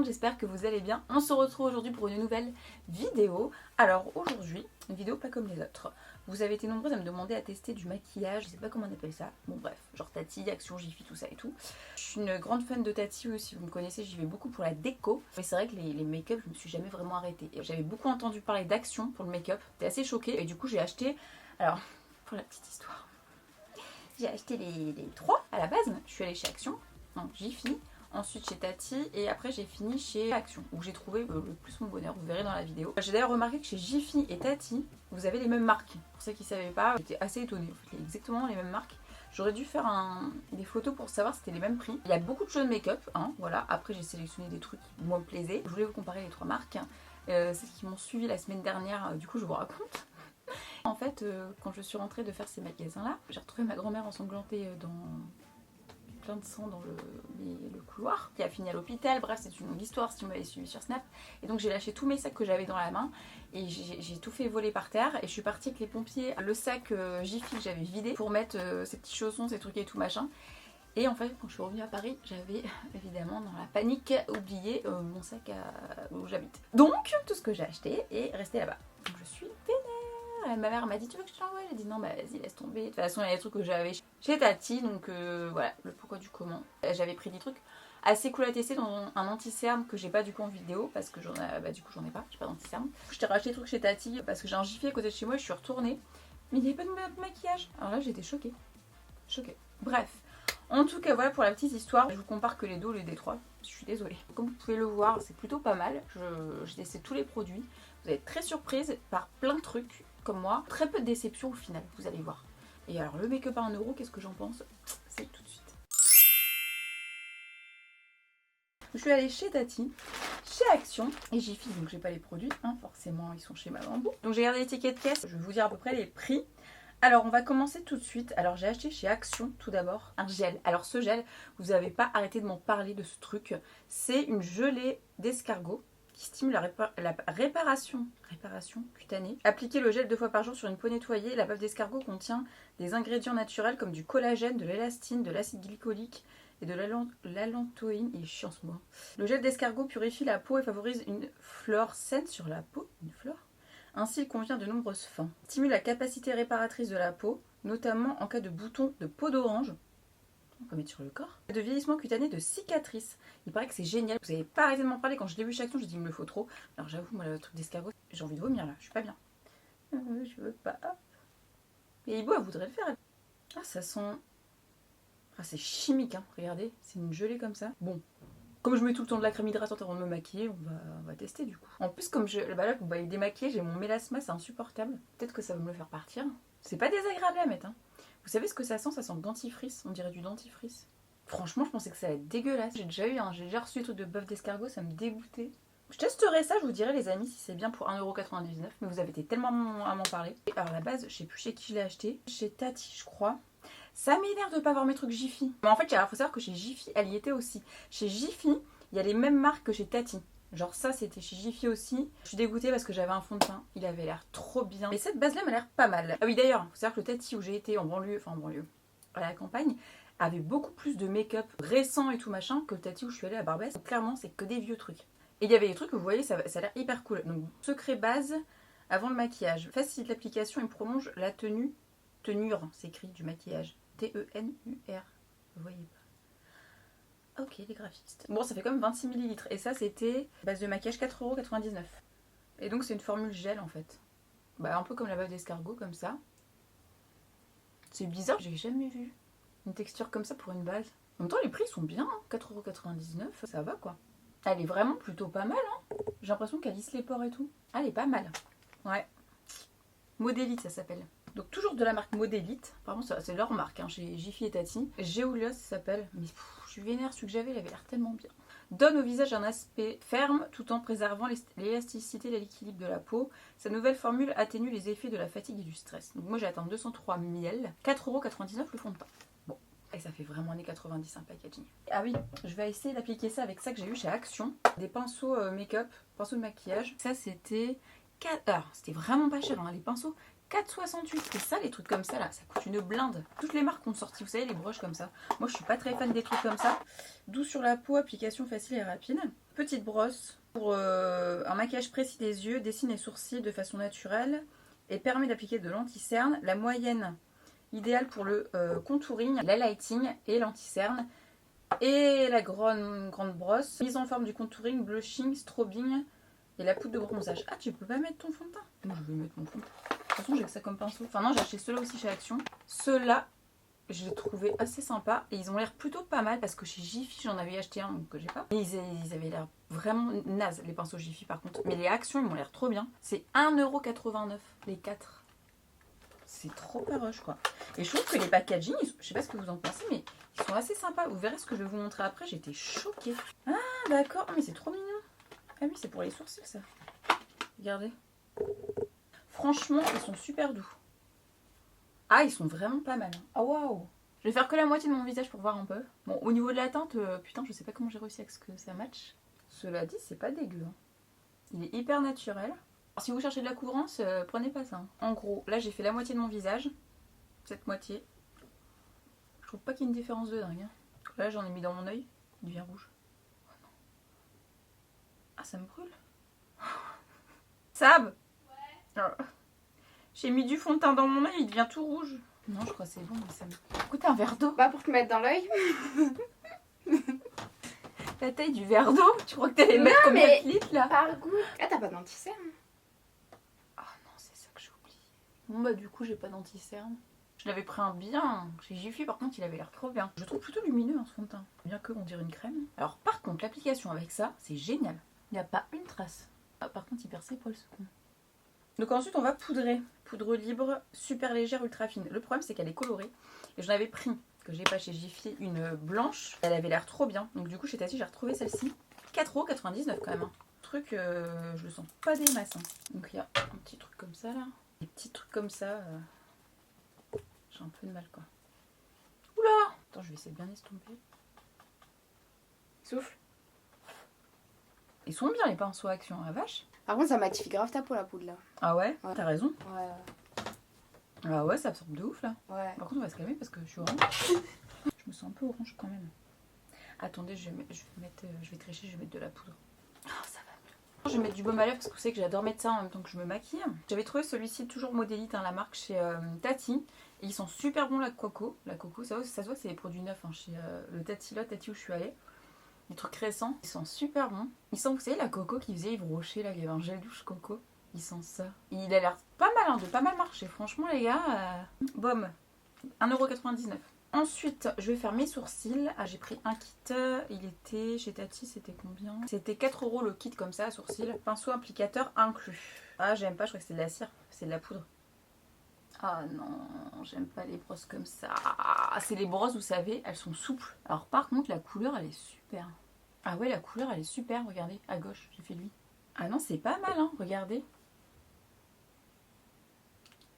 monde, j'espère que vous allez bien. On se retrouve aujourd'hui pour une nouvelle vidéo. Alors aujourd'hui, une vidéo pas comme les autres. Vous avez été nombreux à me demander à tester du maquillage, je sais pas comment on appelle ça. Bon bref, genre Tati, Action, Jiffy, tout ça et tout. Je suis une grande fan de Tati aussi, si vous me connaissez, j'y vais beaucoup pour la déco. Mais c'est vrai que les make-up, je me suis jamais vraiment arrêtée. J'avais beaucoup entendu parler d'Action pour le make-up, j'étais assez choquée et du coup j'ai acheté... Alors, pour la petite histoire, j'ai acheté les trois à la base. Je suis allée chez Action, donc Jiffy. Ensuite chez Tati et après j'ai fini chez Action où j'ai trouvé le plus mon bonheur, vous verrez dans la vidéo. J'ai d'ailleurs remarqué que chez Jiffy et Tati vous avez les mêmes marques. Pour ceux qui ne savaient pas, j'étais assez étonnée, en fait, exactement les mêmes marques. J'aurais dû faire des photos pour savoir si c'était les mêmes prix. Il y a beaucoup de choses make-up, hein, voilà. Après j'ai sélectionné des trucs qui moi me plaisaient. Je voulais vous comparer les trois marques. Celles qui m'ont suivi la semaine dernière, du coup je vous raconte. En fait, quand je suis rentrée de faire ces magasins-là, j'ai retrouvé ma grand-mère ensanglantée dans... plein de sang dans le couloir, qui a fini à l'hôpital. Bref, c'est une longue histoire si vous m'avez suivi sur Snap. Et donc j'ai lâché tous mes sacs que j'avais dans la main et j'ai tout fait voler par terre. Et je suis partie avec les pompiers, le sac Jiffy que j'avais vidé pour mettre ces petits chaussons, ces trucs et tout machin. Et en fait, quand je suis revenue à Paris, j'avais évidemment dans la panique oublié mon sac où j'habite. Donc tout ce que j'ai acheté est resté là-bas. Donc je suis vénère. Ma mère m'a dit tu veux que je te l'envoie? J'ai dit non, bah vas-y laisse tomber. De toute façon il y a des trucs que j'avais chez Tati, donc voilà le pourquoi du comment. J'avais pris des trucs assez cool à tester dans un anti-cerne que j'ai pas du coup en vidéo parce que j'en ai pas, j'ai pas d'anti-cerne. Je t'ai racheté des trucs chez Tati parce que j'ai un Jiffy à côté de chez moi et je suis retournée. Mais il n'y avait pas de maquillage. Alors là j'étais choquée. Choquée. Bref. En tout cas voilà pour la petite histoire. Je vous compare que les deux, les D3. Je suis désolée. Comme vous pouvez le voir, c'est plutôt pas mal. J'ai testé tous les produits. Vous allez être très surprise par plein de trucs. Comme moi, très peu de déception au final, vous allez voir. Et alors le make-up à 1 euro, qu'est-ce que j'en pense? C'est tout de suite. Je suis allée chez Tati, chez Action et Jiffy, donc j'ai pas les produits, hein, forcément ils sont chez Maman Bou. Donc j'ai regardé les tickets de caisse, je vais vous dire à peu près les prix. Alors on va commencer tout de suite. Alors j'ai acheté chez Action tout d'abord un gel. Alors ce gel, vous n'avez pas arrêté de m'en parler de ce truc. C'est une gelée d'escargot qui stimule la réparation cutanée. Appliquez le gel 2 fois par jour sur une peau nettoyée. La bave d'escargot contient des ingrédients naturels comme du collagène, de l'élastine, de l'acide glycolique et de l'allantoïne. Il est chiant ce mot. Le gel d'escargot purifie la peau et favorise une flore saine sur la peau. Une flore ? Ainsi, il convient de nombreuses fins. Stimule la capacité réparatrice de la peau, notamment en cas de boutons de peau d'orange. On peut mettre sur le corps. De vieillissement cutané, de cicatrices. Il paraît que c'est génial. Vous n'avez pas arrêté de m'en parler quand je l'ai vu chez Action. J'ai dit il me le faut trop. Alors j'avoue, moi le truc d'escargot, j'ai envie de vomir là. Je suis pas bien. Je veux pas. Et Ibo, elle voudrait le faire. Ah, ça sent. Ah, c'est chimique, hein. Regardez, c'est une gelée comme ça. Bon. Comme je mets tout le temps de la crème hydratante avant de me maquiller, on va tester du coup. En plus, comme là, vous voyez démaquiller, j'ai mon mélasma, c'est insupportable. Peut-être que ça va me le faire partir. C'est pas désagréable à mettre, hein. Vous savez ce que ça sent? Ça sent le dentifrice. On dirait du dentifrice. Franchement, je pensais que ça allait être dégueulasse. J'ai déjà reçu des trucs de bœuf d'escargot, ça me dégoûtait. Je testerai ça, je vous dirai les amis si c'est bien pour 1,99€. Mais vous avez été tellement à m'en parler. Alors à la base, je sais plus chez qui je l'ai acheté. Chez Tati, je crois. Ça m'énerve de ne pas avoir mes trucs Jiffy. Mais en fait, il faut savoir que chez Jiffy, elle y était aussi. Chez Jiffy, il y a les mêmes marques que chez Tati. Genre ça, c'était chez Jiffy aussi. Je suis dégoûtée parce que j'avais un fond de teint. Il avait l'air trop bien. Mais cette base-là m'a l'air pas mal. Ah oui, d'ailleurs, il faut savoir que le Tati où j'ai été en banlieue, à la campagne, avait beaucoup plus de make-up récent et tout machin que le Tati où je suis allée à Barbès. Donc, clairement, c'est que des vieux trucs. Et il y avait des trucs que vous voyez, ça a l'air hyper cool. Donc, secret base avant le maquillage. Facilite l'application et prolonge la tenure, c'est écrit, du maquillage. T-E-N-U-R. Vous voyez pas. Ok, les graphistes. Bon, ça fait comme 26 ml. Et ça, c'était base de maquillage 4,99€. Et donc, c'est une formule gel en fait. Bah, un peu comme la bave d'escargot, comme ça. C'est bizarre, j'ai jamais vu une texture comme ça pour une base. En même temps, les prix sont bien, hein. 4,99€, ça va quoi. Elle est vraiment plutôt pas mal, hein. J'ai l'impression qu'elle lisse les pores et tout. Elle est pas mal. Ouais. Modélite, ça s'appelle. Donc toujours de la marque Modélite. Apparemment, c'est leur marque, hein, chez Jiffy et Tati. Geolios, ça s'appelle. Mais je suis vénère, celui que j'avais, il avait l'air tellement bien. Donne au visage un aspect ferme tout en préservant l'élasticité et l'équilibre de la peau. Sa nouvelle formule atténue les effets de la fatigue et du stress. Donc moi j'ai atteint 203 ml. 4,99€ le fond de teint. Bon. Et ça fait vraiment années 90 un packaging. Ah oui, je vais essayer d'appliquer ça avec ça que j'ai eu chez Action. Des pinceaux make-up, pinceaux de maquillage. Ça c'était... Alors, c'était vraiment pas cher, hein, les pinceaux. 4,68. C'est ça les trucs comme ça là, ça coûte une blinde. Toutes les marques ont sorti, vous savez, les broches comme ça. Moi je suis pas très fan des trucs comme ça. Doux sur la peau, application facile et rapide. Petite brosse pour un maquillage précis des yeux, dessine les sourcils de façon naturelle et permet d'appliquer de l'anti-cerne. La moyenne idéale pour le contouring, l'highlighting et l'anti-cerne. Et la grande brosse, mise en forme du contouring, blushing, strobing et la poudre de bronzage. Ah, tu peux pas mettre ton fond de teint? Moi, je vais mettre mon fond de teint. De toute façon, j'ai que ça comme pinceau. Enfin, non, j'ai acheté ceux-là aussi chez Action. Ceux-là, je les trouvais assez sympas. Et ils ont l'air plutôt pas mal parce que chez Jiffy, j'en avais acheté un que j'ai pas. Et ils avaient l'air vraiment naze, les pinceaux Jiffy par contre. Mais les Action, ils m'ont l'air trop bien. C'est 1,89 € les 4. C'est trop paroche quoi. Et je trouve que les packaging, je sais pas ce que vous en pensez, mais ils sont assez sympas. Vous verrez ce que je vais vous montrer après. J'étais choquée. Ah, d'accord. Mais c'est trop mignon. Ah oui, c'est pour les sourcils ça. Regardez. Franchement, ils sont super doux. Ah, ils sont vraiment pas mal. Ah, waouh. Je vais faire que la moitié de mon visage pour voir un peu. Bon, au niveau de la teinte, putain, je sais pas comment j'ai réussi à ce que ça matche. Cela dit, c'est pas dégueu. Hein. Il est hyper naturel. Alors, si vous cherchez de la couvrance, prenez pas ça. Hein. En gros, là, j'ai fait la moitié de mon visage. Cette moitié. Je trouve pas qu'il y ait une différence de dingue. Hein. Là, j'en ai mis dans mon œil. Il devient rouge. Oh, non. Ah, ça me brûle. Sab. Ouais. J'ai mis du fond de teint dans mon œil, il devient tout rouge. Non, je crois que c'est bon, mais ça me... Écoute, un verre d'eau. Bah pour te mettre dans l'œil. La taille du verre d'eau. Tu crois que t'allais mettre combien de litres là? Par goût. Ah, t'as pas d'anti-cerne? Ah non, c'est ça que j'ai oublié. Bon bah du coup, j'ai pas d'anti-cerne. Je l'avais pris un bien. Chez Jiffy, par contre, il avait l'air trop bien. Je le trouve plutôt lumineux hein, ce fond de teint. Bien que, on dirait une crème. Alors par contre, l'application avec ça, c'est génial. Il n'y a pas une trace. Ah, par contre, il perd ses poils ce con. Donc ensuite on va poudrer. Poudre libre, super légère, ultra fine. Le problème c'est qu'elle est colorée. Et j'en avais pris, que j'ai pas chez Jiffy, une blanche. Elle avait l'air trop bien. Donc du coup chez Tati j'ai retrouvé celle-ci. 4,99 € quand même. Hein. Truc, je le sens pas des masses. Hein. Donc il y a un petit truc comme ça là. Des petits trucs comme ça. J'ai un peu de mal quoi. Oula! Attends, je vais essayer de bien estomper. Souffle. Ils sont bien les pinceaux Action, la vache. Par contre, ça matifie grave ta peau la poudre là. Ah ouais, Ouais. T'as raison. Ouais. Ah ouais, ça absorbe de ouf là. Ouais. Par contre, on va se calmer parce que je suis orange. Je me sens un peu orange quand même. Attendez, je vais tricher, je vais mettre de la poudre. Oh, ça va mieux. Je vais mettre du baume à lèvres parce que vous savez que j'adore mettre ça en même temps que je me maquille. J'avais trouvé celui-ci, toujours Modélite, hein, la marque chez Tati. Et ils sont super bons la coco. La coco, ça se voit que c'est des produits neufs hein, chez le Tati là, Tati où je suis allée. Des trucs récents, ils sont super bons. Ils sentent, vous savez, la coco qui faisait Yves Rocher, là, il y avait un gel douche coco. Ils sentent ça. Il a l'air pas mal, hein, de pas mal marcher. Franchement, les gars, baume. 1,99 €. Ensuite, je vais faire mes sourcils. Ah, j'ai pris un kit. Il était chez Tati, c'était combien? C'était 4 € le kit comme ça, sourcils. Pinceau applicateur inclus. Ah, j'aime pas, je crois que c'est de la cire. C'est de la poudre. Ah non, j'aime pas les brosses comme ça. C'est les brosses, vous savez, elles sont souples. Alors par contre, la couleur, elle est super. Ah ouais, la couleur, elle est super. Regardez, à gauche, j'ai fait lui. Ah non, c'est pas mal, hein. Regardez.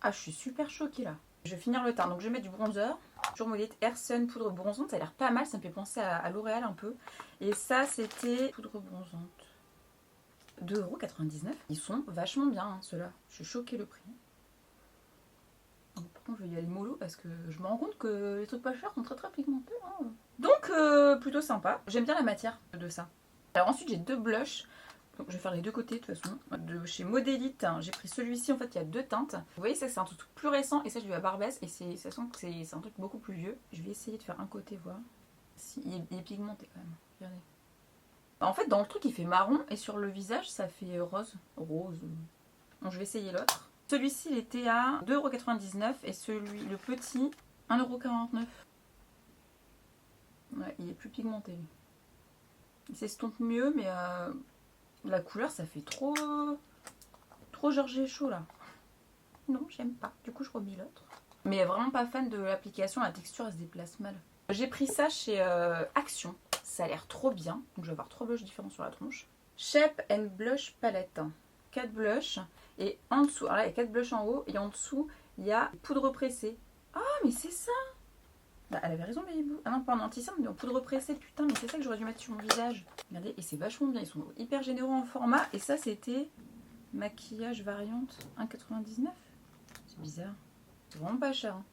Ah, je suis super choquée là. Je vais finir le teint. Donc je vais mettre du bronzer. Toujours Modélite Air Sun poudre bronzante. Ça a l'air pas mal. Ça me fait penser à L'Oréal un peu. Et ça, c'était poudre bronzante. 2,99 €. Ils sont vachement bien, hein, ceux-là. Je suis choquée le prix. Par contre, je vais y aller mollo parce que je me rends compte que les trucs pas chers sont très très pigmentés. Hein. Donc, plutôt sympa. J'aime bien la matière de ça. Alors ensuite, j'ai deux blushs. Donc, je vais faire les deux côtés de toute façon. De chez Modélite, hein, j'ai pris celui-ci. En fait, il y a deux teintes. Vous voyez, ça c'est un truc plus récent. Et ça, je l'ai eu à Barbès. Et ça sent que c'est un truc beaucoup plus vieux. Je vais essayer de faire un côté, voir. Si, il est pigmenté quand même. Regardez. En fait, dans le truc, il fait marron. Et sur le visage, ça fait rose. Rose. Donc, je vais essayer l'autre. Celui-ci, il était à 2,99 € et celui, le petit, 1,49 €. Ouais, il est plus pigmenté lui. Il s'estompe mieux, mais la couleur, ça fait trop Georges chaud là. Non, j'aime pas. Du coup, je remis l'autre. Mais vraiment pas fan de l'application, la texture, elle se déplace mal. J'ai pris ça chez Action. Ça a l'air trop bien. Donc, je vais avoir 3 blushs différents sur la tronche. Shape and Blush Palette. 4 blushs. Et en dessous, alors là il y a 4 blushs en haut et en dessous il y a poudre pressée. Ah mais c'est ça. Bah, elle avait raison Mélibou. Ah non pas en anti-cerne mais en poudre pressée, putain mais c'est ça que j'aurais dû mettre sur mon visage. Regardez, et c'est vachement bien, ils sont hyper généreux en format. Et ça c'était maquillage variante 1,99 €. C'est bizarre. C'est vraiment pas cher. Hein.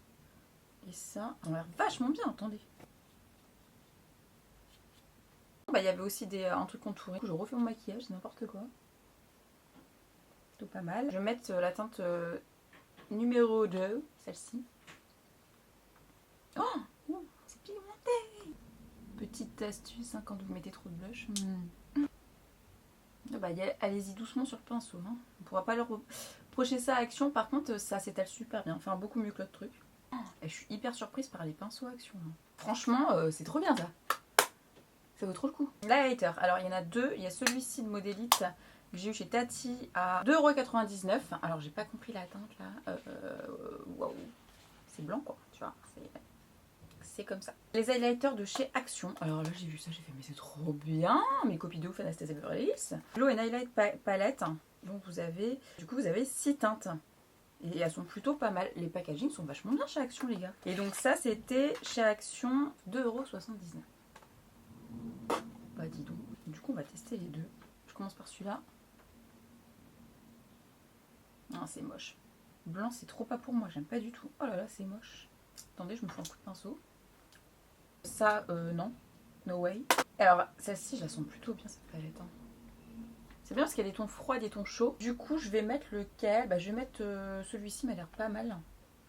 Et ça, on a l'air vachement bien, attendez. Bah, il y avait aussi un truc contouré. Du coup, je refais mon maquillage, c'est n'importe quoi. Plutôt pas mal. Je vais mettre la teinte numéro 2, celle-ci. Oh, c'est pigmenté. Petite astuce, hein, quand vous mettez trop de blush. Bah, allez-y doucement sur le pinceau. Hein. On pourra pas leur reprocher ça à Action. Par contre, ça s'étale super bien. Enfin, beaucoup mieux que l'autre truc. Et je suis hyper surprise par les pinceaux Action. Hein. Franchement, c'est trop bien ça. Ça vaut trop le coup. L'highlighter. Alors, il y en a deux. Il y a celui-ci de Modélite que j'ai eu chez Tati à 2,99 €. Alors, j'ai pas compris la teinte là. Waouh. C'est blanc quoi. Tu vois. C'est comme ça. Les highlighters de chez Action. Alors là, j'ai vu ça. J'ai fait, mais c'est trop bien. Mes copies de ouf, Anastasia Beverly Hills. Glow and Highlight Palette. Donc, vous avez 6 teintes. Et elles sont plutôt pas mal. Les packagings sont vachement bien chez Action, les gars. Et donc, ça, c'était chez Action 2,79 €. Bah dis donc. Du coup on va tester les deux. Je commence par celui-là. Non c'est moche. Blanc c'est trop pas pour moi, j'aime pas du tout. Oh là là c'est moche. Attendez je me fais un coup de pinceau. Ça non. No way. Alors celle-ci je la sens plutôt bien cette palette. Hein. C'est bien parce qu'il y a des tons froids et des tons chauds. Du coup je vais mettre lequel. Bah je vais mettre celui-ci, m'a l'air pas mal.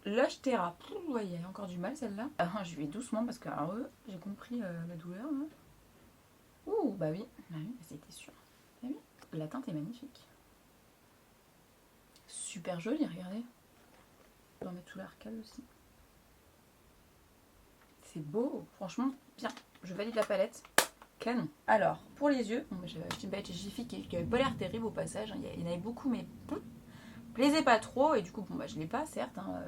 Lush Terra. Vous voyez, il y a encore du mal celle-là. Ah, je vais doucement parce que alors, j'ai compris la douleur. Hein. Ouh, bah oui, c'était sûr. Ah oui. La teinte est magnifique. Super jolie, regardez. On va mettre sous l'arcade aussi. C'est beau, franchement, bien. Je valide la palette. Canon. Alors, pour les yeux, bon, j'ai acheté une palette chez Jiffy qui avait pas l'air terrible au passage. Hein. Il y en avait beaucoup, mais plaisait pas trop. Et du coup, bon, bah je l'ai pas, certes. Hein,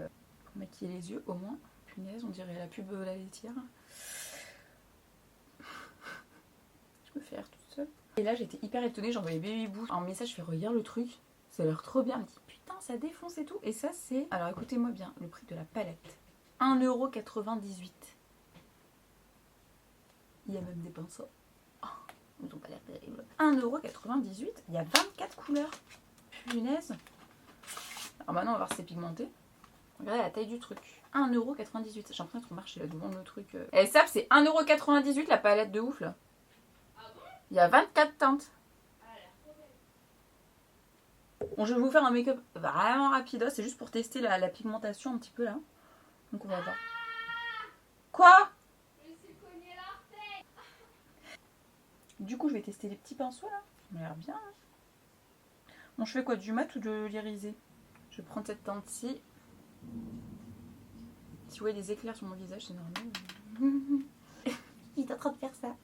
pour maquiller les yeux, au moins. Punaise, on dirait la pub la laitière. Je me fais rire toute seule. Et là j'étais hyper étonnée, j'envoyais Baby Boo un message, je fais regarde le truc, ça a l'air trop bien. Elle me dit putain ça défonce et tout. Et ça c'est, alors écoutez-moi bien, le prix de la palette. 1,98 €. Il y a même des pinceaux. Oh, ils ont pas l'air terribles. 1,98 €, il y a 24 couleurs. Punaise. Alors maintenant on va voir si c'est pigmenté. Regardez la taille du truc. 1,98 €. J'ai l'impression d'être au marché là devant le truc. Et ça c'est 1,98 € la palette de ouf là. Il y a 24 teintes. Bon, je vais vous faire un make-up vraiment rapide. C'est juste pour tester la pigmentation un petit peu là. Donc on va voir. Quoi? Du coup, je vais tester les petits pinceaux là. Ça m'a l'air bien. Hein. Bon, je fais quoi? Du mat ou de l'irisé? Je vais prendre cette teinte-ci. Si vous voyez des éclairs sur mon visage, c'est normal. Il est en train de faire ça.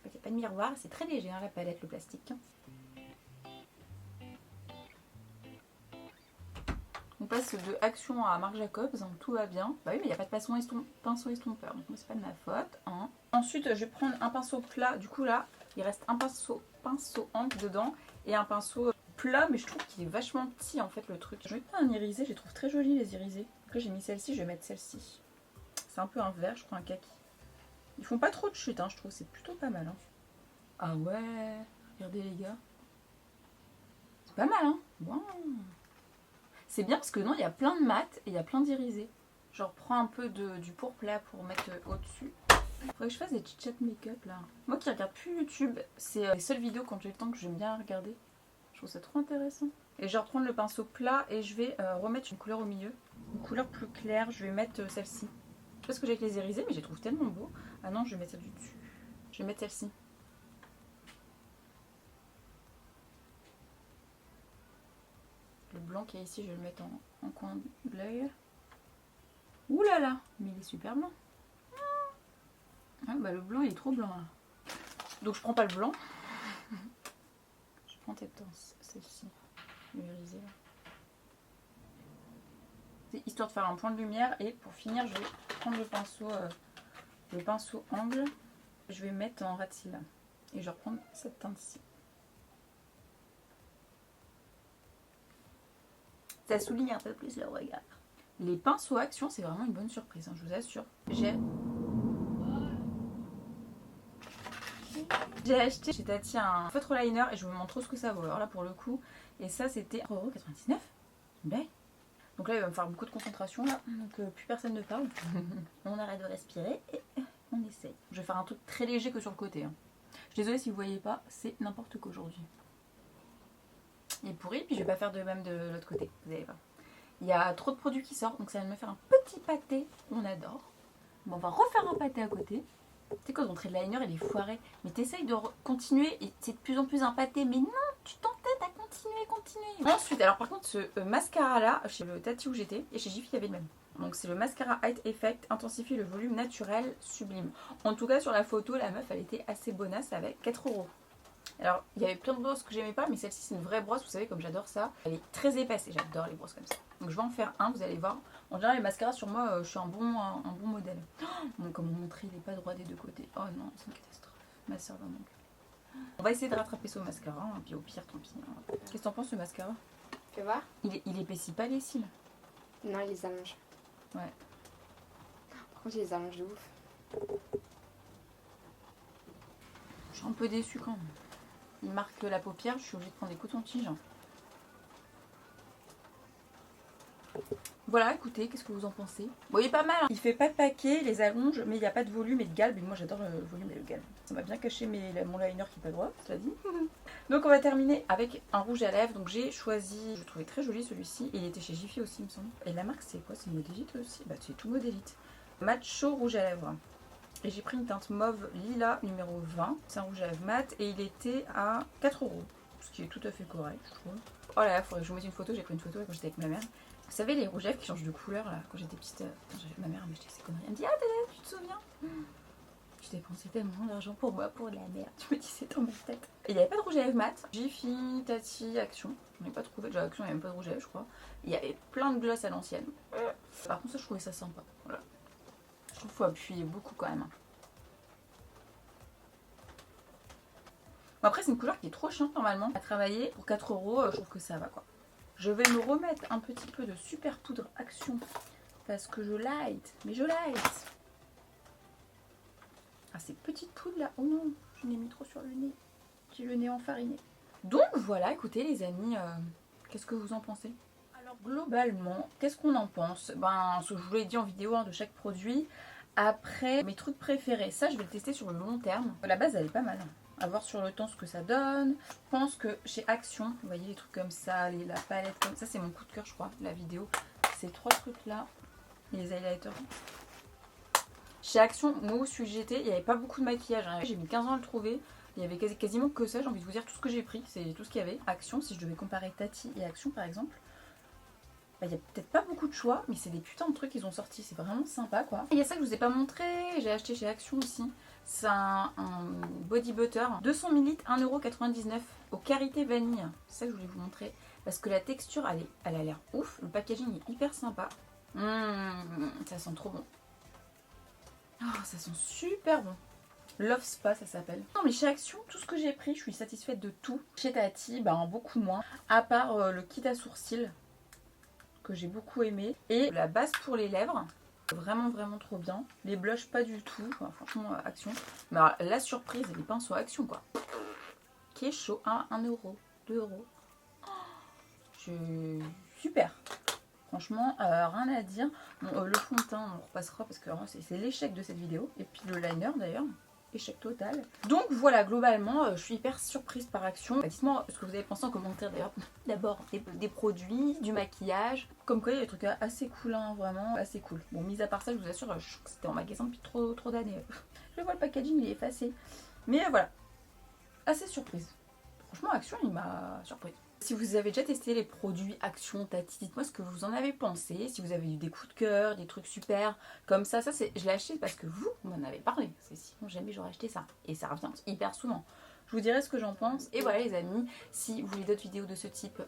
Il n'y a pas de miroir, c'est très léger hein, la palette, le plastique. On passe de Action à Marc Jacobs, hein, tout va bien. Bah oui, mais il n'y a pas de pinceau estompeur, donc c'est pas de ma faute. Hein. Ensuite, je vais prendre un pinceau plat. Du coup là, il reste un pinceau encre dedans et un pinceau plat, mais je trouve qu'il est vachement petit en fait le truc. Je vais pas un irisé, je les trouve très jolis les irisés. Après j'ai mis celle-ci, je vais mettre celle-ci. C'est un peu un vert, je crois un kaki. Ils font pas trop de chute, hein, je trouve, c'est plutôt pas mal. Hein. Ah ouais, regardez les gars. C'est pas mal, hein. Wow. C'est bien parce que non, il y a plein de mat et il y a plein d'irisés. Je reprends un peu du pourplat pour mettre au-dessus. Faudrait que je fasse des chit-chat make-up là. Moi qui regarde plus YouTube, c'est les seules vidéos quand j'ai le temps que j'aime bien regarder. Je trouve ça trop intéressant. Et je vais reprendre le pinceau plat et je vais remettre une couleur au milieu. Une couleur plus claire, je vais mettre celle-ci. Je sais pas ce que j'ai avec les irisés, mais je les trouve tellement beaux. Ah non, je vais mettre celle du dessus. Je vais mettre celle-ci. Le blanc qui est ici, je vais le mettre en coin de l'œil. Ouh là là, mais il est super blanc. Ah, bah le blanc il est trop blanc là. Donc je prends pas le blanc. Je prends celle-ci. Irisée là. C'est histoire de faire un point de lumière. Et pour finir, je vais prendre le pinceau angle. Je vais mettre en ras de cils. Et je vais reprendre cette teinte-ci. Ça souligne un peu plus le regard. Les pinceaux Action, c'est vraiment une bonne surprise, hein, je vous assure. J'ai acheté chez Tati un feutre liner et je vous montre trop ce que ça vaut. Alors là, pour le coup, et ça, c'était 1,99 €. Une blague. Donc là il va me faire beaucoup de concentration là. Donc plus personne ne parle. On arrête de respirer et on essaye. Je vais faire un truc très léger que sur le côté. Hein. Je suis désolée si vous voyez pas, c'est n'importe quoi aujourd'hui. Il est pourri, puis je vais pas faire de même de l'autre côté. Vous allez voir. Il y a trop de produits qui sortent, donc ça va me faire un petit pâté. On adore. Bon, on va refaire un pâté à côté. Tu sais, quand on traite de liner, il est foiré. Mais t'essayes de continuer et c'est de plus en plus un pâté. Mais non, tu t'entêtes à continuer. Ensuite, alors par contre, ce mascara là, chez le Tati où j'étais, et chez Jiffy, il y avait le même. Donc c'est le mascara Height Effect, intensifie le volume naturel, sublime. En tout cas, sur la photo, la meuf, elle était assez bonasse avec 4 €. Alors, il y avait plein de brosses que j'aimais pas, mais celle-ci, c'est une vraie brosse, vous savez, comme j'adore ça. Elle est très épaisse et j'adore les brosses comme ça. Donc je vais en faire un, vous allez voir. En général, les mascaras, sur moi, je suis un bon modèle. Bon, comme on montrait, il n'est pas droit des deux côtés. Oh non, c'est une catastrophe. Ma soeur va manquer. On va essayer de rattraper ce mascara, hein, puis au pire, tant pis. Hein. Qu'est-ce que t'en penses, ce mascara? Fais voir. Il épaissit pas les cils. Non, il les allonge. Ouais. Par contre, il les allonge de ouf. Je suis un peu déçue quand même. Il marque la paupière, je suis obligée de prendre des cotons-tiges. Voilà, écoutez, qu'est-ce que vous en pensez? Bon, il est pas mal, hein. Il fait pas de paquet, les allonge, mais il n'y a pas de volume et de galbe. Et moi, j'adore le volume et le galbe. Ça m'a bien caché mon liner qui est pas droit, cela dit. Donc, on va terminer avec un rouge à lèvres. Donc, j'ai choisi, je le trouvais très joli celui-ci. Et il était chez Jiffy aussi, il me semble. Et la marque, c'est quoi? C'est Modélite aussi? Bah, c'est tout Modélite. Macho rouge à lèvres. Et j'ai pris une teinte mauve lilas numéro 20. C'est un rouge à lèvres mat et il était à 4 €. Ce qui est tout à fait correct, je trouve. Oh là là, faudrait que je vous mette une photo. J'ai pris une photo quand j'étais avec ma mère. Vous savez, les rouges à lèvres qui changent de couleur là. Quand j'étais petite, ma mère elle m'achetait ces conneries. Elle me dit: ah, tu te souviens? Je dépensais tellement d'argent pour moi, pour de la merde. Je me dis, c'est dans ma tête. Et il n'y avait pas de rouge à lèvres mat. Jiffy, Tati, Action. On n'ai pas trouvé. Déjà, Action, il n'y avait même pas de rouge à lèvres, je crois. Il y avait plein de gloss à l'ancienne. Par contre, ça, je trouvais ça sympa. Voilà. Je trouve qu'il faut appuyer beaucoup quand même. Bon, après, c'est une couleur qui est trop chiante normalement à travailler. Pour 4 €, je trouve que ça va quoi. Je vais me remettre un petit peu de super poudre Action parce que je light. Mais je light. Ah, ces petites poudres là. Oh non, je l'ai mis trop sur le nez. J'ai le nez enfariné. Donc voilà, écoutez les amis, qu'est-ce que vous en pensez? Alors globalement, qu'est-ce qu'on en pense? Ben, ce que je vous l'ai dit en vidéo hein, de chaque produit. Après, mes trucs préférés, ça je vais le tester sur le long terme. La base elle est pas mal. À voir sur le temps ce que ça donne. Je pense que chez Action, vous voyez les trucs comme ça, la palette comme ça, c'est mon coup de cœur je crois, la vidéo. Ces trois trucs là, et les highlighters. Chez Action, moi où j'étais, il n'y avait pas beaucoup de maquillage. Hein. J'ai mis 15 ans à le trouver. Il y avait quasiment que ça, j'ai envie de vous dire tout ce que j'ai pris, c'est tout ce qu'il y avait. Action, si je devais comparer Tati et Action par exemple. Bah, il n'y a peut-être pas beaucoup de choix, mais c'est des putains de trucs qu'ils ont sortis, c'est vraiment sympa quoi. Et il y a ça que je vous ai pas montré, j'ai acheté chez Action aussi. C'est un body butter, 200 ml, 1,99 € au karité vanille. C'est ça que je voulais vous montrer. Parce que la texture, elle a l'air ouf. Le packaging est hyper sympa. Ça sent trop bon. Oh, ça sent super bon. Love Spa, ça s'appelle. Non, mais chez Action, tout ce que j'ai pris, je suis satisfaite de tout. Chez Tati, ben, beaucoup moins. À part le kit à sourcils, que j'ai beaucoup aimé. Et la base pour les lèvres. Vraiment vraiment trop bien. Les blushs pas du tout, enfin, franchement Action. Mais alors, la surprise et les pinceaux Action quoi. Qui est chaud, 1 €, 2 €. Oh, super. Franchement rien à dire. Bon, le fond de teint on repassera parce que c'est l'échec de cette vidéo. Et puis le liner d'ailleurs. Échec total. Donc voilà, globalement, je suis hyper surprise par Action. Dites-moi ce que vous avez pensé en commentaire d'ailleurs. D'abord, des produits, du maquillage. Comme quoi, il y a des trucs assez cool, hein, vraiment assez cool. Bon, mis à part ça, je vous assure, je trouve que c'était en magasin depuis trop d'années. Je vois le packaging, il est effacé. Mais voilà, assez surprise. Franchement, Action, il m'a surprise. Si vous avez déjà testé les produits Action Tati, dites-moi ce que vous en avez pensé. Si vous avez eu des coups de cœur, des trucs super comme ça, je l'ai acheté parce que vous m'en avez parlé. Sinon jamais j'aurais acheté ça. Et ça revient hyper souvent. Je vous dirai ce que j'en pense. Et voilà les amis, si vous voulez d'autres vidéos de ce type,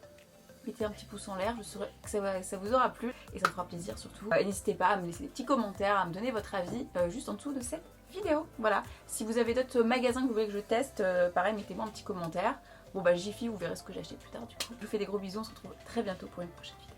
mettez un petit pouce en l'air. Je saurai que ça vous aura plu et ça me fera plaisir surtout. N'hésitez pas à me laisser des petits commentaires, à me donner votre avis juste en dessous de cette vidéo. Voilà. Si vous avez d'autres magasins que vous voulez que je teste, pareil, mettez-moi un petit commentaire. Bon bah Jiffy, vous verrez ce que j'ai acheté plus tard du coup. Je vous fais des gros bisous, on se retrouve très bientôt pour une prochaine vidéo.